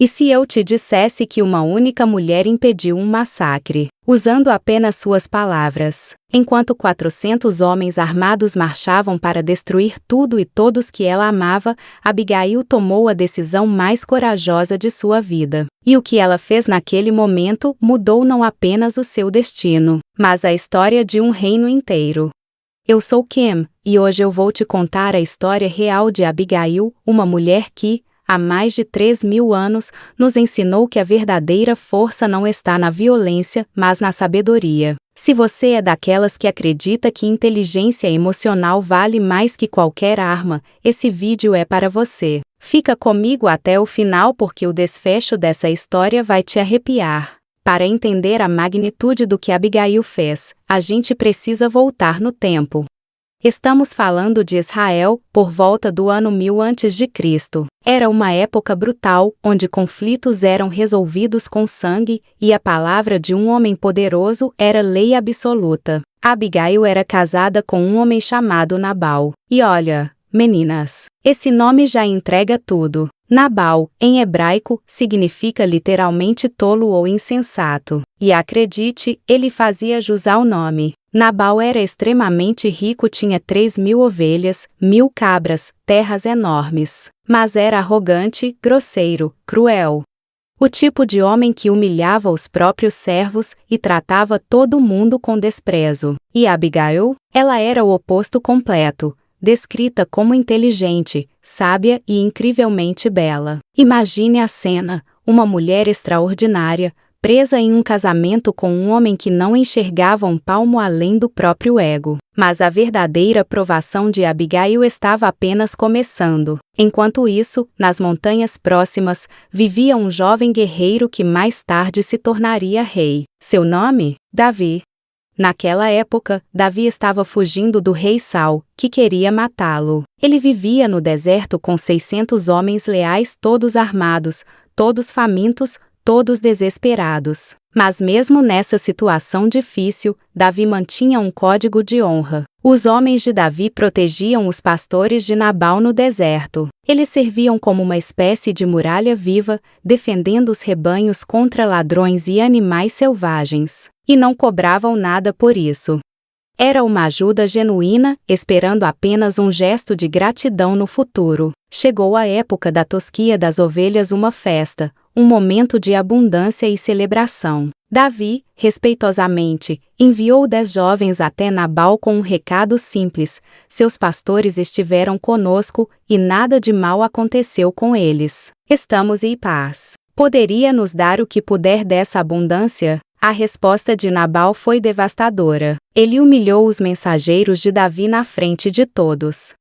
E se eu te dissesse que uma única mulher impediu um massacre, usando apenas suas palavras, enquanto 400 homens armados marchavam para destruir tudo e todos que ela amava, Abigail tomou a decisão mais corajosa de sua vida. E o que ela fez naquele momento mudou não apenas o seu destino, mas a história de um reino inteiro. Eu sou Kim, e hoje eu vou te contar a história real de Abigail, uma mulher que, há mais de 3.000 anos, nos ensinou que a verdadeira força não está na violência, mas na sabedoria. Se você é daquelas que acredita que inteligência emocional vale mais que qualquer arma, esse vídeo é para você. Fica comigo até o final porque o desfecho dessa história vai te arrepiar. Para entender a magnitude do que Abigail fez, a gente precisa voltar no tempo. Estamos falando de Israel, por volta do ano 1000 a.C. Era uma época brutal, onde conflitos eram resolvidos com sangue, e a palavra de um homem poderoso era lei absoluta. Abigail era casada com um homem chamado Nabal. E olha, meninas, esse nome já entrega tudo. Nabal, em hebraico, significa literalmente tolo ou insensato. E acredite, ele fazia jus ao nome. Nabal era extremamente rico, tinha 3.000 ovelhas, 1.000 cabras, terras enormes. Mas era arrogante, grosseiro, cruel. O tipo de homem que humilhava os próprios servos e tratava todo mundo com desprezo. E Abigail? Ela era o oposto completo. Descrita como inteligente, sábia e incrivelmente bela. Imagine a cena: uma mulher extraordinária, presa em um casamento com um homem que não enxergava um palmo além do próprio ego. Mas a verdadeira provação de Abigail estava apenas começando. Enquanto isso, nas montanhas próximas, vivia um jovem guerreiro que mais tarde se tornaria rei. Seu nome? Davi. Naquela época, Davi estava fugindo do rei Saul, que queria matá-lo. Ele vivia no deserto com 600 homens leais, todos armados, todos famintos, todos desesperados. Mas mesmo nessa situação difícil, Davi mantinha um código de honra. Os homens de Davi protegiam os pastores de Nabal no deserto. Eles serviam como uma espécie de muralha viva, defendendo os rebanhos contra ladrões e animais selvagens. E não cobravam nada por isso. Era uma ajuda genuína, esperando apenas um gesto de gratidão no futuro. Chegou a época da tosquia das ovelhas, uma festa, um momento de abundância e celebração. Davi, respeitosamente, enviou 10 jovens até Nabal com um recado simples: seus pastores estiveram conosco, e nada de mal aconteceu com eles. Estamos em paz. Poderia nos dar o que puder dessa abundância? A resposta de Nabal foi devastadora. Ele humilhou os mensageiros de Davi na frente de todos.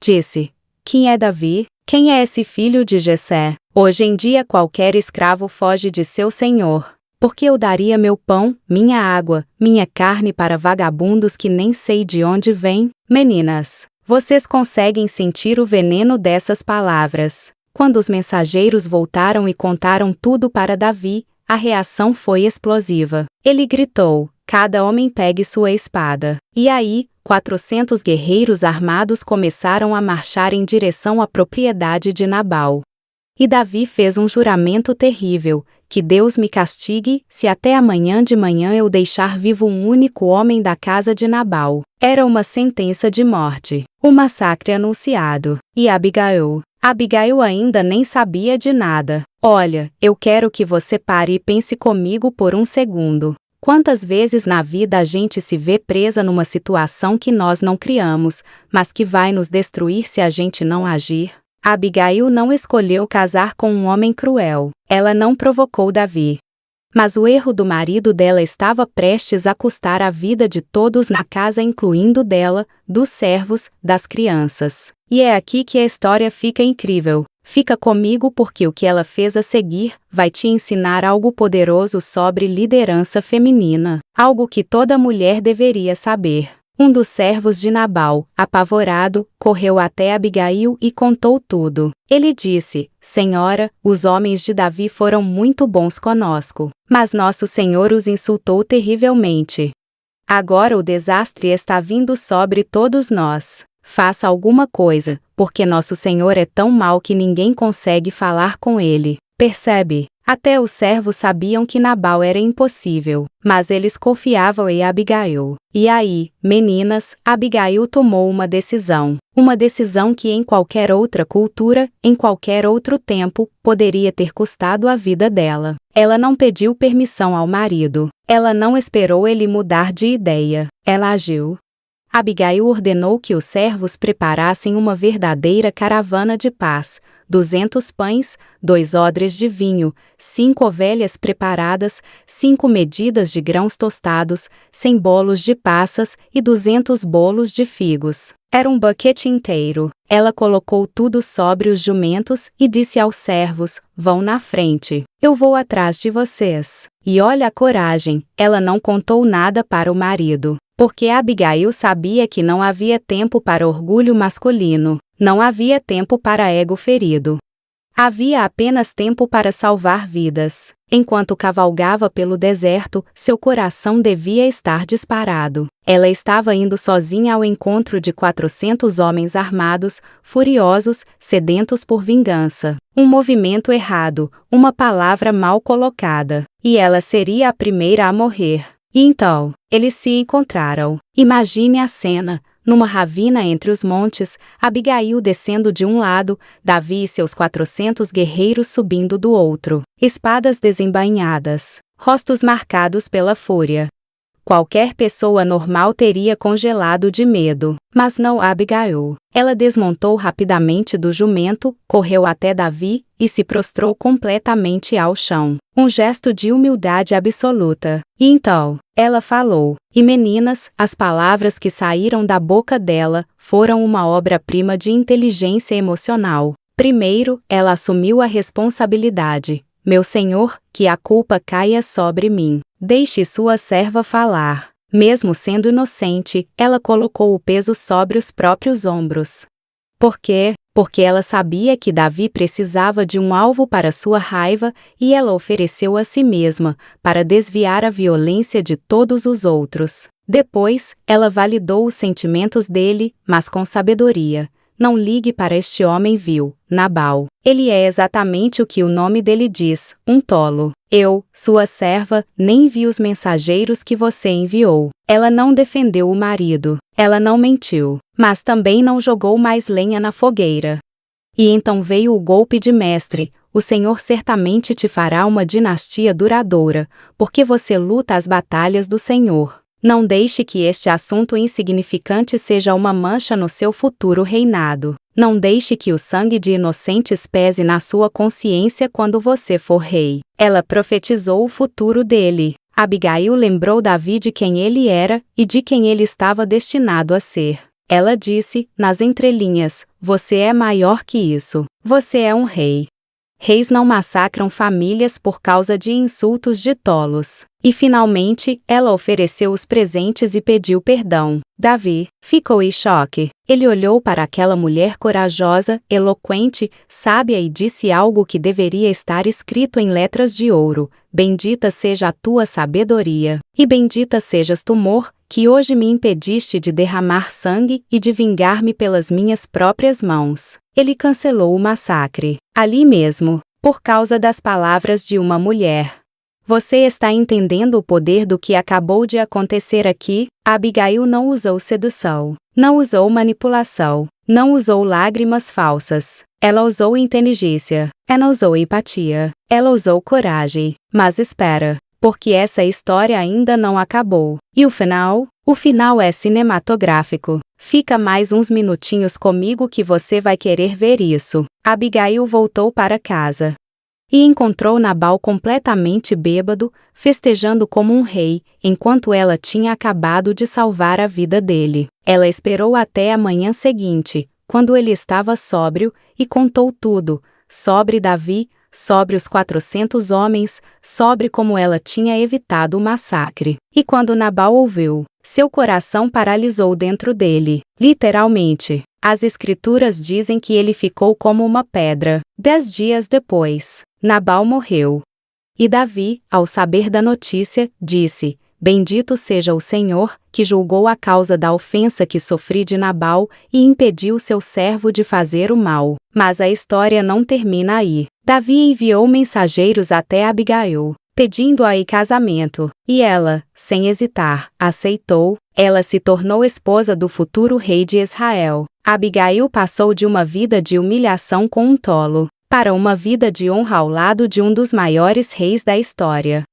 Disse: quem é Davi? Quem é esse filho de Jessé? Hoje em dia qualquer escravo foge de seu senhor. Porque eu daria meu pão, minha água, minha carne para vagabundos que nem sei de onde vêm? Meninas, vocês conseguem sentir o veneno dessas palavras. Quando os mensageiros voltaram e contaram tudo para Davi, a reação foi explosiva. Ele gritou: cada homem pegue sua espada. E aí, 400 guerreiros armados começaram a marchar em direção à propriedade de Nabal. E Davi fez um juramento terrível: que Deus me castigue, se até amanhã de manhã eu deixar vivo um único homem da casa de Nabal. Era uma sentença de morte. O massacre anunciado. E Abigail? Abigail ainda nem sabia de nada. Olha, eu quero que você pare e pense comigo por um segundo. Quantas vezes na vida a gente se vê presa numa situação que nós não criamos, mas que vai nos destruir se a gente não agir? Abigail não escolheu casar com um homem cruel. Ela não provocou Davi. Mas o erro do marido dela estava prestes a custar a vida de todos na casa, incluindo dela, dos servos, das crianças. E é aqui que a história fica incrível. Fica comigo porque o que ela fez a seguir vai te ensinar algo poderoso sobre liderança feminina. Algo que toda mulher deveria saber. Um dos servos de Nabal, apavorado, correu até Abigail e contou tudo. Ele disse: Senhora, os homens de Davi foram muito bons conosco, mas nosso senhor os insultou terrivelmente. Agora o desastre está vindo sobre todos nós. Faça alguma coisa, porque nosso senhor é tão mau que ninguém consegue falar com ele. Percebe? Até os servos sabiam que Nabal era impossível, mas eles confiavam em Abigail. E aí, meninas, Abigail tomou uma decisão que em qualquer outra cultura, em qualquer outro tempo, poderia ter custado a vida dela. Ela não pediu permissão ao marido. Ela não esperou ele mudar de ideia. Ela agiu. Abigail ordenou que os servos preparassem uma verdadeira caravana de paz, 200 pães, 2 odres de vinho, 5 ovelhas preparadas, 5 medidas de grãos tostados, 100 bolos de passas e 200 bolos de figos. Era um banquete inteiro. Ela colocou tudo sobre os jumentos e disse aos servos: vão na frente. Eu vou atrás de vocês. E olha a coragem, ela não contou nada para o marido. Porque Abigail sabia que não havia tempo para orgulho masculino, não havia tempo para ego ferido. Havia apenas tempo para salvar vidas. Enquanto cavalgava pelo deserto, seu coração devia estar disparado. Ela estava indo sozinha ao encontro de 400 homens armados, furiosos, sedentos por vingança. Um movimento errado, uma palavra mal colocada, e ela seria a primeira a morrer. E então, eles se encontraram. Imagine a cena, numa ravina entre os montes, Abigail descendo de um lado, Davi e seus 400 guerreiros subindo do outro. Espadas desembainhadas, rostos marcados pela fúria. Qualquer pessoa normal teria congelado de medo, mas não Abigail. Ela desmontou rapidamente do jumento, correu até Davi e se prostrou completamente ao chão. Um gesto de humildade absoluta. E então, ela falou. E meninas, as palavras que saíram da boca dela foram uma obra-prima de inteligência emocional. Primeiro, ela assumiu a responsabilidade. Meu senhor, que a culpa caia sobre mim. Deixe sua serva falar. Mesmo sendo inocente, ela colocou o peso sobre os próprios ombros. Por quê? Porque ela sabia que Davi precisava de um alvo para sua raiva e ela ofereceu a si mesma, para desviar a violência de todos os outros. Depois, ela validou os sentimentos dele, mas com sabedoria. Não ligue para este homem vil, Nabal. Ele é exatamente o que o nome dele diz, um tolo. Eu, sua serva, nem vi os mensageiros que você enviou. Ela não defendeu o marido. Ela não mentiu. Mas também não jogou mais lenha na fogueira. E então veio o golpe de mestre. O Senhor certamente te fará uma dinastia duradoura, porque você luta as batalhas do Senhor. Não deixe que este assunto insignificante seja uma mancha no seu futuro reinado. Não deixe que o sangue de inocentes pese na sua consciência quando você for rei. Ela profetizou o futuro dele. Abigail lembrou Davi de quem ele era e de quem ele estava destinado a ser. Ela disse, nas entrelinhas, você é maior que isso. Você é um rei. Reis não massacram famílias por causa de insultos de tolos. E finalmente, ela ofereceu os presentes e pediu perdão. Davi ficou em choque. Ele olhou para aquela mulher corajosa, eloquente, sábia e disse algo que deveria estar escrito em letras de ouro: bendita seja a tua sabedoria, e bendita sejas tu, amor, que hoje me impediste de derramar sangue e de vingar-me pelas minhas próprias mãos. Ele cancelou o massacre, ali mesmo, por causa das palavras de uma mulher. Você está entendendo o poder do que acabou de acontecer aqui? Abigail não usou sedução, não usou manipulação, não usou lágrimas falsas. Ela usou inteligência, ela usou empatia, ela usou coragem. Mas espera, porque essa história ainda não acabou. E o final? O final é cinematográfico. Fica mais uns minutinhos comigo que você vai querer ver isso. Abigail voltou para casa e encontrou Nabal completamente bêbado, festejando como um rei, enquanto ela tinha acabado de salvar a vida dele. Ela esperou até a manhã seguinte, quando ele estava sóbrio, e contou tudo, sobre Davi, sobre os 400 homens, sobre como ela tinha evitado o massacre. E quando Nabal ouviu, seu coração paralisou dentro dele, literalmente. As escrituras dizem que ele ficou como uma pedra. 10 dias depois, Nabal morreu. E Davi, ao saber da notícia, disse: bendito seja o Senhor, que julgou a causa da ofensa que sofri de Nabal e impediu seu servo de fazer o mal. Mas a história não termina aí. Davi enviou mensageiros até Abigail, pedindo-a em casamento, e ela, sem hesitar, aceitou. Ela se tornou esposa do futuro rei de Israel. Abigail passou de uma vida de humilhação com um tolo, para uma vida de honra ao lado de um dos maiores reis da história.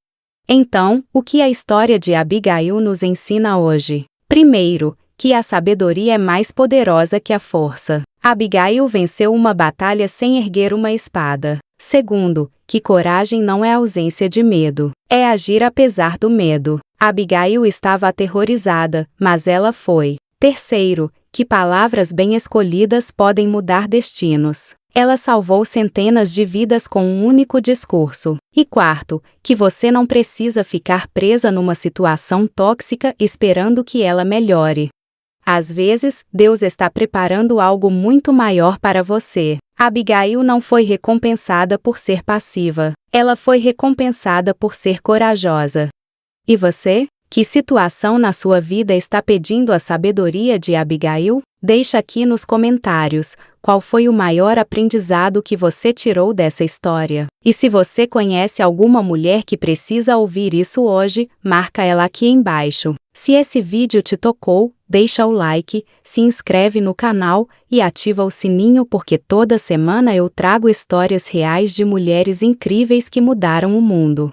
Então, o que a história de Abigail nos ensina hoje? Primeiro, que a sabedoria é mais poderosa que a força. Abigail venceu uma batalha sem erguer uma espada. Segundo, que coragem não é ausência de medo, é agir apesar do medo. Abigail estava aterrorizada, mas ela foi. Terceiro, que palavras bem escolhidas podem mudar destinos. Ela salvou centenas de vidas com um único discurso. E quarto, que você não precisa ficar presa numa situação tóxica esperando que ela melhore. Às vezes, Deus está preparando algo muito maior para você. Abigail não foi recompensada por ser passiva. Ela foi recompensada por ser corajosa. E você? Que situação na sua vida está pedindo a sabedoria de Abigail? Deixa aqui nos comentários qual foi o maior aprendizado que você tirou dessa história. E se você conhece alguma mulher que precisa ouvir isso hoje, marca ela aqui embaixo. Se esse vídeo te tocou, deixa o like, se inscreve no canal e ativa o sininho porque toda semana eu trago histórias reais de mulheres incríveis que mudaram o mundo.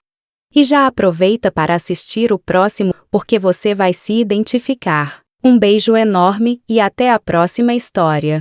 E já aproveita para assistir o próximo, porque você vai se identificar. Um beijo enorme e até a próxima história.